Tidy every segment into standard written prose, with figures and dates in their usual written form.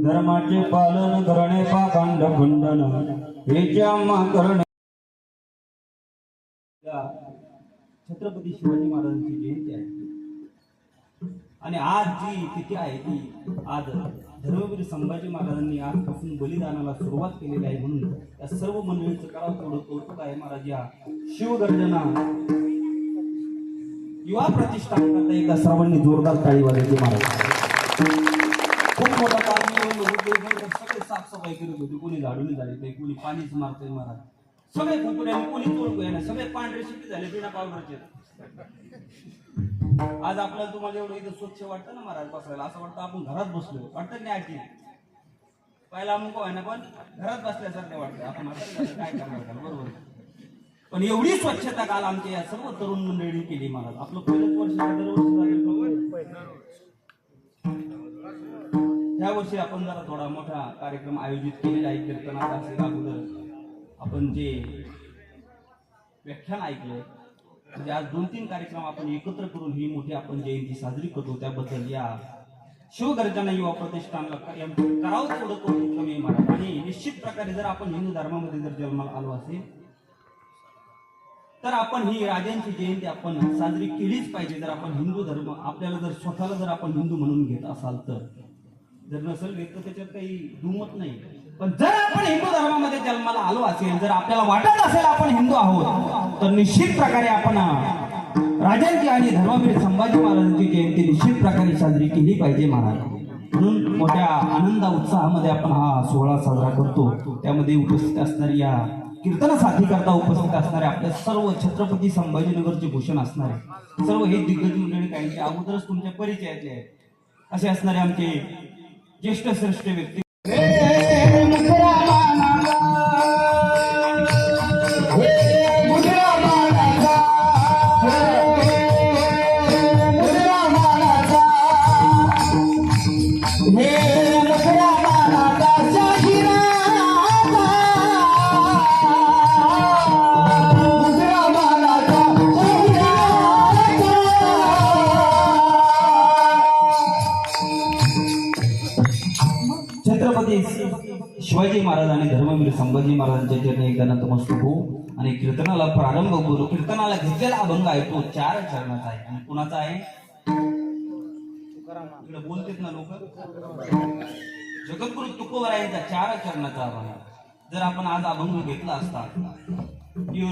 धर्माचे पालन करणे पाखंड खंडन हे आम्हा करणे. छत्रपती शिवाजी महाराजांची जयंती आहे आणि आज जी तिथी आहे ती आज धर्मवीर संभाजी महाराजांनी आजपासून बलिदानाला सुरुवात केलेली आहे. म्हणून या सर्व मंडळींचं करावं थोडं कौतुक आहे. महाराज या शिवगर्जना युवा प्रतिष्ठान करता एकदा सर्वांनी जोरदार टाळी वाजवली. महाराज खूप मोठा सगळे साफसफाई करत होते. कोणी झाडून झाले, कोणी पाणीच मारतोय. महाराज सगळे फुकड्याने कोणी तोडतोय ना, सगळे पांढरे शिट्टी झाले बिना पावडरचे. आज आपल्याला तुम्हाला एवढं इथं स्वच्छ वाटतं ना महाराज बसायला, असं वाटतं आपण घरात बसलो. वाटतं नाही आजी पहिला अमुक आहे ना, पण घरात बसल्यासारखं वाटतं. आपण काय करणार बरोबर. पण एवढी स्वच्छता काल आमच्या या सर्व तरुण मंडळी केली. महाराज आपलं पहिलंच वर्ष दरवर्षी ह्या वर्षी आपण जरा थोडा मोठा कार्यक्रम आयोजित केलेला आहे. कीर्तनाचा असेल, अगोदर आपण जे व्याख्यान ऐकलं म्हणजे आज 2-3 कार्यक्रम आपण एकत्र करून ही मोठी आपण जयंती साजरी करतो. त्याबद्दल या शिवगर्जना युवा प्रतिष्ठानला करावं तेवढं कमी महाराज. आणि निश्चित प्रकारे जर आपण हिंदू धर्मामध्ये जर जन्माला आलो असेल तर आपण ही राजांची जयंती आपण साजरी केलीच पाहिजे. जर आपण हिंदू धर्म आपल्याला जर स्वतःला जर आपण हिंदू म्हणून घेत असाल तर, जर नसेल घेत तर त्याच्यात काही दुमत नाही. पण जर आपण हिंदू धर्मामध्ये जन्माला आलो असेल, जर आपल्याला वाटत असेल आपण हिंदू आहोत, तर निश्चित प्रकारे आपण राजांची आणि धर्मवीर संभाजी महाराजांची जयंती निश्चित प्रकारे साजरी केली पाहिजे महाराज. म्हणून मोठ्या आनंद उत्साहामध्ये आपण हा सोहळा साजरा करतो. त्यामध्ये उपस्थित असणारी या कीर्तन साथी करता उपस्थित असणारे आपल्या सर्व छत्रपती संभाजीनगरचे भूषण असणारे सर्व हे दिग्गज मंडळी, काहींचे अगोदरच तुमच्या परिचयातले आहेत असे असणारे आमचे ज्येष्ठ श्रेष्ठ व्यक्ती. शिवाजी महाराज आणि धर्मवीर संभाजी महाराजांच्या चरणी एकदा नतमस्तक होऊ आणि कीर्तनाला प्रारंभ करू. कीर्तनाला घेतलेला अभंग आहे तो 4 चरणाचा आहे. आणि कुणाचा आहे? इकडे बोलतेत ना लोक, जगद्गुरु तुकोबरायांचा 4 चरणाचा अभंग. जर आपण आज अभंग घेतला असता,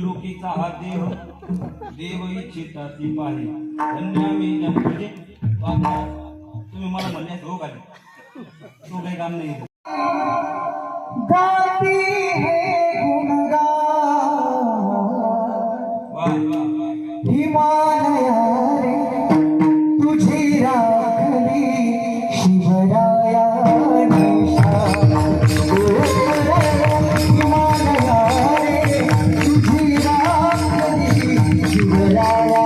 लोकीचा हा देव देव इच्छिता ती पाहे धन्य मी जन्मले. तुम्ही मला म्हणण्यास हो काय तो काही काम नाही. गाती है गुणगान हिमालया रे तुझी राखली शिवराया हिमालया रे तुझी राखली शिवराया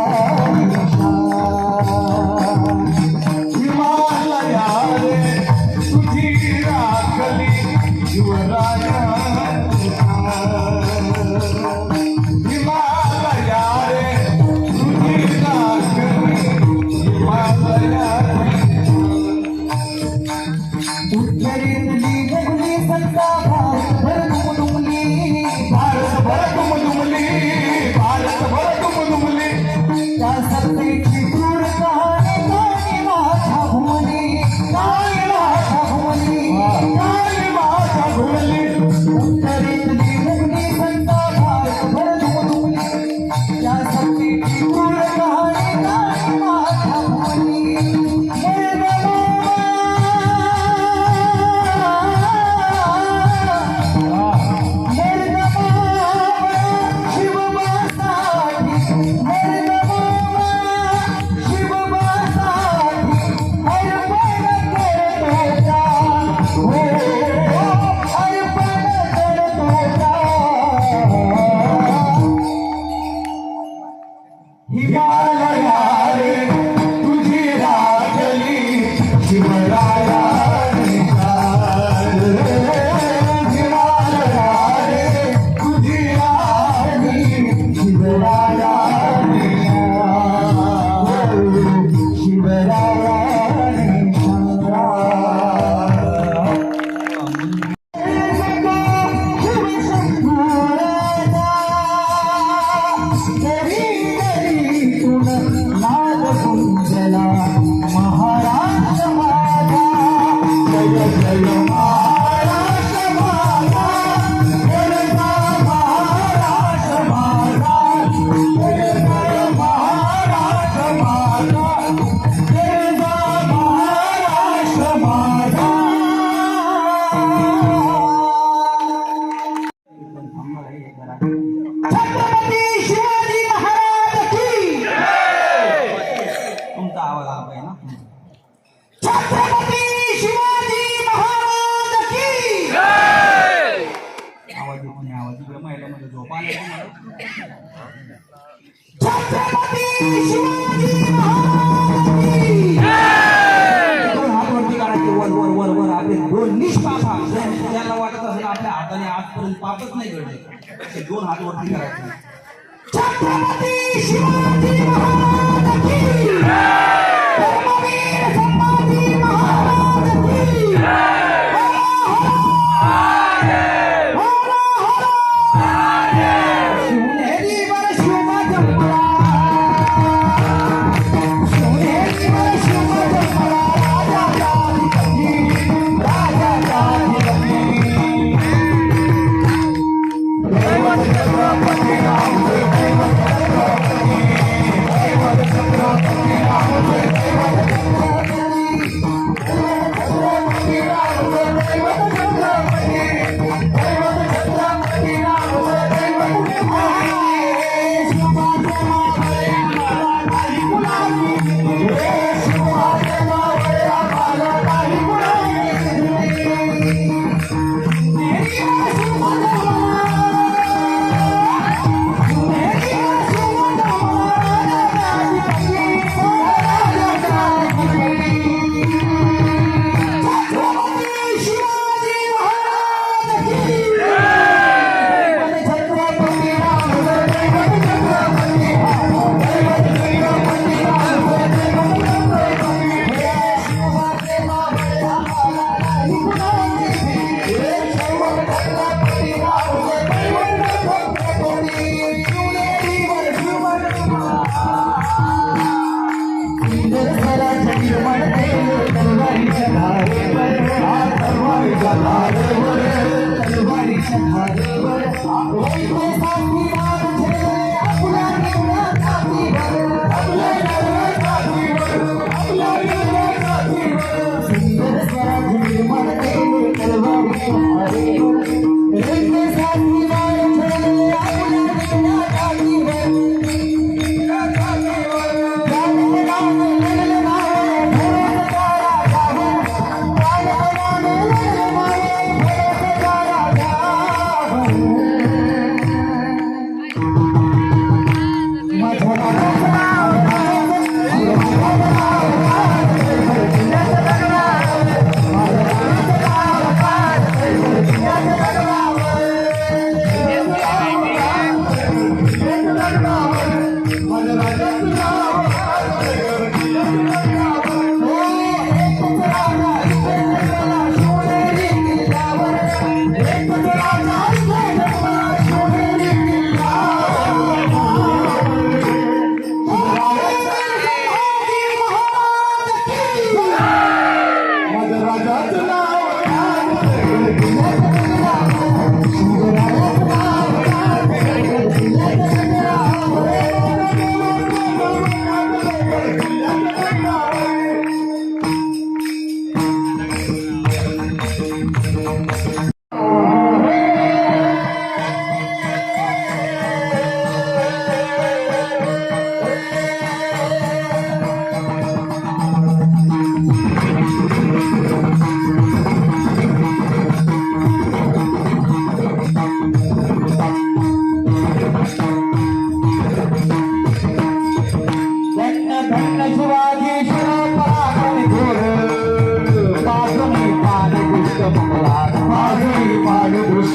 हिमालया रे तुझी राखली शिवराया हिमालया रे तुझी राखली शिवराया शिवराया महाराष्ट्र माझा जय जय महाराष्ट्र माझा जय महाराष्ट्र माझा जय महाराष्ट्र माझा जय महाराष्ट्र माझा छत्रपती शिवाजी महाराज की तुमचा आवाज आला पाहिजे ना छत्रपती शिवाजी महाराज की आवाज येत नाही आवाज इकडे महिलामध्ये झोप आली तुम्हाला छत्रपती शिवाजी महाराज की दोन हात वरती काढायचे वर वर वर वर आपले दोन निष्पाप हात जर त्याला वाटत असेल आपल्या हाताने आजपर्यंत पापच नाही घडले असे दोन हात वरती करायचे छत्रपती शिवाजी महाराज की धर्मवीर संभाजी महाराज की शिवनेरी वर शिवमा जन्मला शिवनेरी वर शिवमा जन्मला राजा दैवत छत्रपती राम दैवत छत्रपती दैवत छत्रपती राम दैवत छत्रपती राम दैवत छत्रपती दैवत छत्रपती राम दैवत शिवाजी मावळ्या काही कुणाची शिवाजी मावळ्या मला काही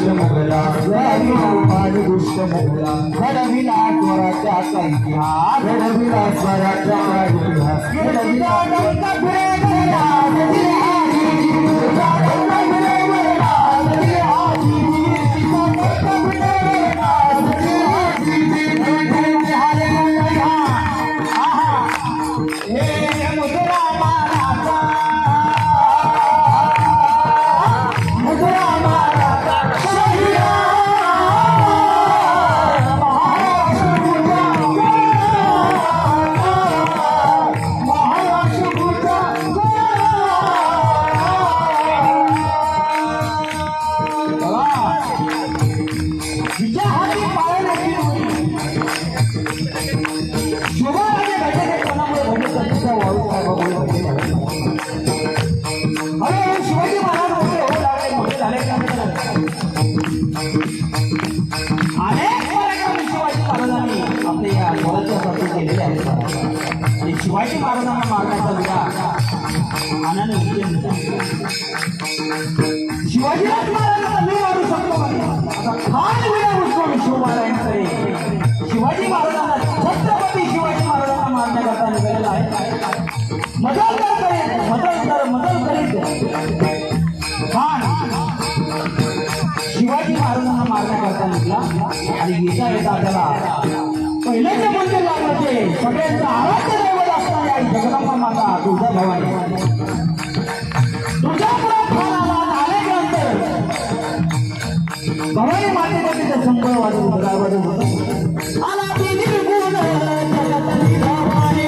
दुष्ट मुघला घडविला दुष्ट मुघला घडविला स्वराच्या इतिहास घडविला स्वराच्या इतिहास घडविला डंका फिरवला शिवाजी महाराजांना मारण्याचा विडा आनंद शिवाजीराज महाराजांना मी मारू शकतो आता खान विडा उचलून शिवरायांकडे शिवाजी महाराजांना छत्रपती शिवाजी महाराजांना मारण्याकरता निघालेला आहे मदत करीत खान शिवाजी महाराजांना मारण्याकरता निघाला आणि येता येता त्याला पहिले जे म्हणजे लागलं ते सगळ्यांचं आराध्य दैवत असणारी आई जगदंबा माता तुळजाभवानी तुळजापुरात खान आला आल्यानंतर भवानी मातेचं तिथे संबळ वाजवत आला ती निर्गुण जगतली भवानी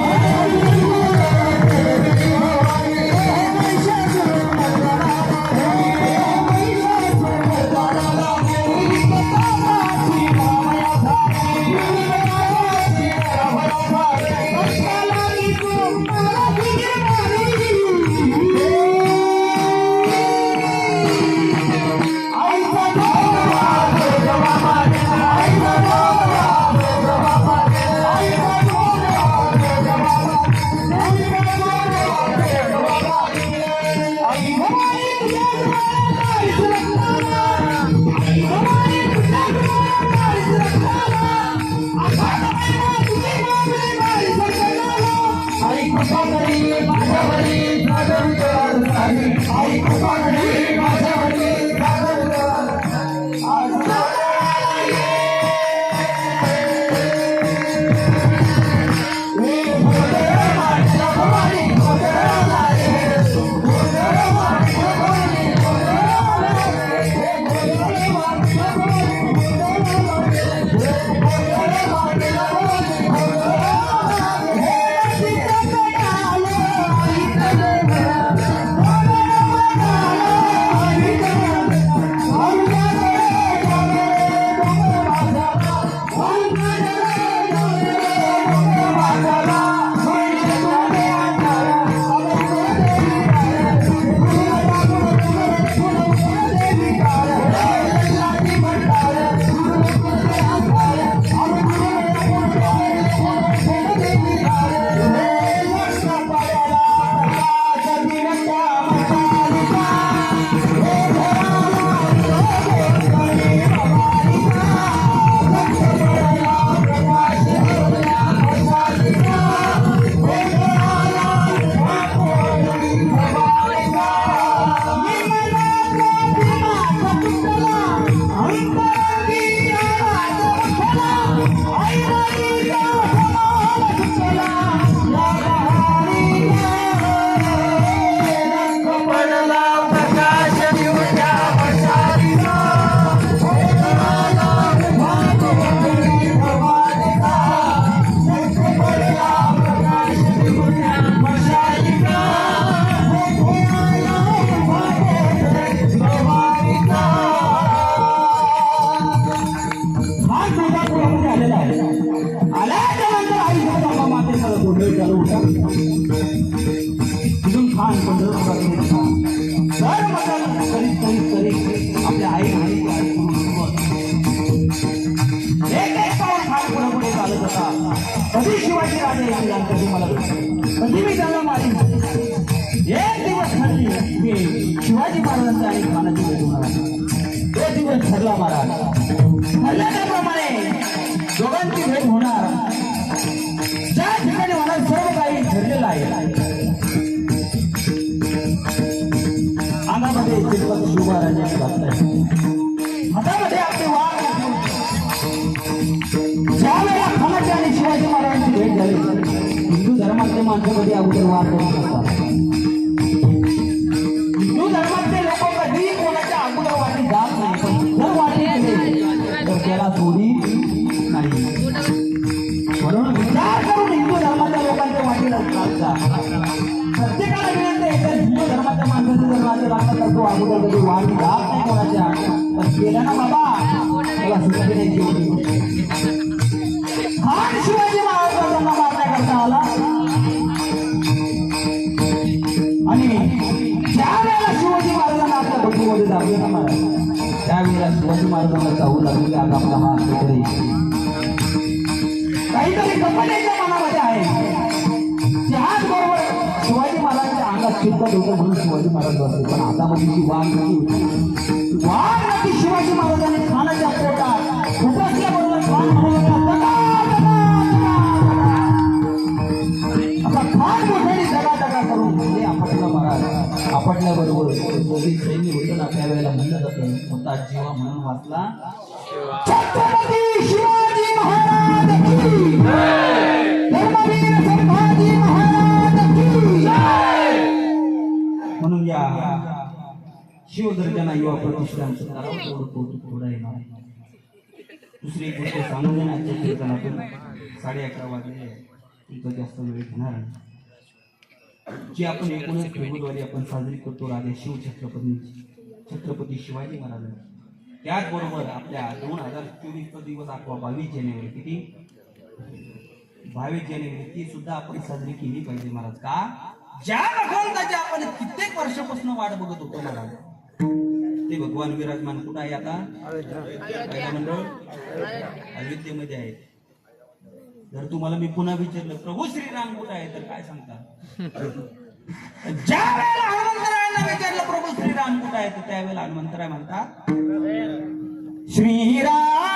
आपल्या आई चालत होता कधी शिवाजी राजे येईल कधी मला कधी मी त्याला मारीन. एक दिवस ठरली मी शिवाजी महाराजांच्या आणि खानाची भेट होणार. दिवस ठरला महाराज. ठरल्याप्रमाणे दोघांची भेट होणार. ज्या ठिकाणी मला सर्व काही ठरलेलं आहे अंगामध्ये चिरपत शिवराजांनी घातलंय. हातामध्ये आपले वाघ. ज्या वेळेला खानाची आणि शिवाजी महाराजांची भेट झाली हिंदू धर्मातले माणसामध्ये अगोदर वाद करत असतात. हिंदू धर्मातले लोक कधी कोणाच्या अगोदर वाटी जात नाही. पण जर वाटी गेले तर त्याला सोडी नाही. म्हणून विचार करून हिंदू धर्माच्या लोकांच्या वाटीला लागतात. प्रत्येकाला विनंती आहे तर हिंदू धर्माच्या माणसाचे जर नाते लागतात तर तो अगोदर कधी वाटी जात नाही कोणाच्या. पण गेला ना बाबा त्याला सुटकी द्यायची होती. खान शिवाजी महाराजांना मारण्याकरता आला आणि ज्या वेळेला शिवाजी महाराजांना आपल्या बंधूमध्ये दाबले ना महाराज त्यावेळेला शिवाजी महाराजांना चाहू लागले की आता आपला हात काहीतरी कपड्याच्या मनामध्ये आहे. त्याचबरोबर शिवाजी महाराजांच्या अंगात चिरपत होतं म्हणून शिवाजी महाराज बसले. पण हातामध्ये जी वाघ नक्की वाघ नक्की शिवाजी महाराजांनी खानाच्या पोटात उपसल्याबरोबर खान म्हणून खान मोठ्याने दगा करून म्हणजे आपटला महाराज. आपटल्याबरोबर दोघी सैन्य होतं ना त्यावेळेला म्हणलं जातं स्वतः जीवा म्हणून वाचला छत्रपती शिवाजी महाराज की धर्मवीर संभाजी महाराज की. म्हणून या शिवदर्जना युवा प्रतिष्ठानचं थोडं कौतुक थोडं येणार. दुसरी एक गोष्ट सांगून देण्याच्या कीर्तनातून 11:30 वाजले इथं जास्त वेळ घेणार आहे. जी आपण 19 फेब्रुवारी आपण साजरी करतो राजा छत्रपती शिवाजी महाराज. त्याचबरोबर आपल्या 2024 दिवस अथवा 22 जानेवारी किती 22 जानेवारी ती सुद्धा आपण साजरी केली पाहिजे महाराज. का ज्या भगवंताची आपण कित्येक वर्षापासून वाट बघत होतो महाराज ते भगवान विराजमान कुठं आहे आता मंडळ अयोध्येमध्ये आहे. जर तुम्हाला मी पुन्हा विचारलं प्रभू श्रीराम कुठं आहे तर काय सांगता. ज्या वेळेला हनुमंतरायांना विचारलं प्रभू श्रीराम कुठं आहे तर त्यावेळेला हनुमंतराय म्हणतात श्रीराम